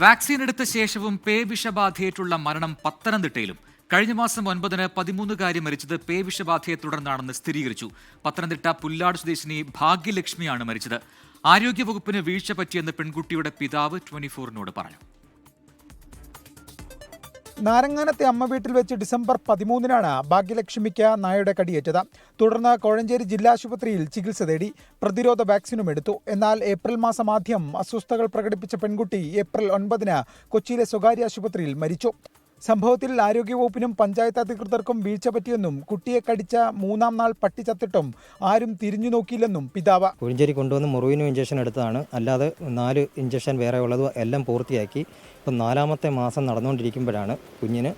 Vaccine എടുത്ത ശേഷവും പേവിഷബാധയേറ്റുള്ള മരണം പത്തനംതിട്ടയിലും. കഴിഞ്ഞ മാസം 9-ന് 13-കാരി മരിച്ചത് പേവിഷബാധയെ തുടർന്നാണെന്ന് സ്ഥിരീകരിച്ചു. പത്തനംതിട്ട പുല്ലാട് സ്വദേശിനി ഭാഗ്യലക്ഷ്മിയാണ് മരിച്ചത്. ആരോഗ്യവകുപ്പിന് വീഴ്ച പറ്റിയെന്ന് പെൺകുട്ടിയുടെ പിതാവ് 24-നോട് പറഞ്ഞു. നാരങ്ങാനത്തെ അമ്മ വീട്ടിൽ വെച്ച് ഡിസംബർ 13-നാണ് ഭാഗ്യലക്ഷ്മിക്ക് നായയുടെ കടിയേറ്റത്. തുടർന്ന് കോഴഞ്ചേരി ജില്ലാ ആശുപത്രിയിൽ ചികിത്സ തേടി. പ്രതിരോധ വാക്സിനും എടുത്തു. എന്നാൽ ഏപ്രിൽ മാസം ആദ്യം അസ്വസ്ഥതകൾ പ്രകടിപ്പിച്ച പെൺകുട്ടി ഏപ്രിൽ 9-ന് കൊച്ചിയിലെ സ്വകാര്യ ആശുപത്രിയിൽ മരിച്ചു. സംഭവത്തിൽ ആരോഗ്യവകുപ്പിനും പഞ്ചായത്ത് അധികൃതർക്കും വീഴ്ച പറ്റിയെന്നും കുട്ടിയെ കടിച്ച 3-ാം നാൾ പട്ടി ചത്തിട്ടും ആരും തിരിഞ്ഞു നോക്കിയില്ലെന്നും പിതാവ്. കോഴഞ്ചേരി കൊണ്ടുവന്ന് മുറിവിനും ഇഞ്ചക്ഷൻ എടുത്തതാണ്. അല്ലാതെ 4 ഇഞ്ചക്ഷൻ വേറെ ഉള്ളത് എല്ലാം പൂർത്തിയാക്കി. ഇപ്പം 4-ാമത്തെ മാസം നടന്നുകൊണ്ടിരിക്കുമ്പോഴാണ് കുഞ്ഞിന്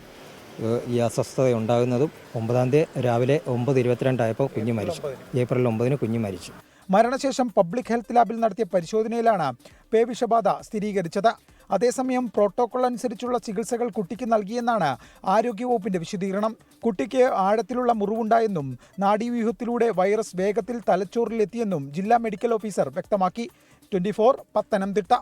ഈ അസ്വസ്ഥത ഉണ്ടാകുന്നതും. 9-ാം തീയതി രാവിലെ 9:22 ആയപ്പോൾ കുഞ്ഞ് മരിച്ചു. ഏപ്രിൽ 9-ന് കുഞ്ഞ് മരിച്ചു. മരണശേഷം പബ്ലിക് ഹെൽത്ത് ലാബിൽ നടത്തിയ പരിശോധനയിലാണ് പേവിഷബാധ സ്ഥിരീകരിച്ചത്. അതേസമയം പ്രോട്ടോകോൾ അനുസരിച്ചുള്ള ചികിത്സകൾ കുട്ടിക്ക് നൽകിയെന്നാണ് ആരോഗ്യവകുപ്പിന്റെ വിശദീകരണം. കുട്ടിക്ക് ആഴത്തിലുള്ള മുറിവുണ്ടായെന്നും നാഡീവ്യൂഹത്തിലൂടെ വൈറസ് വേഗത്തിൽ തലച്ചോറിലെത്തിയെന്നും ജില്ലാ മെഡിക്കൽ ഓഫീസർ വ്യക്തമാക്കി. 24 പത്തനംതിട്ട.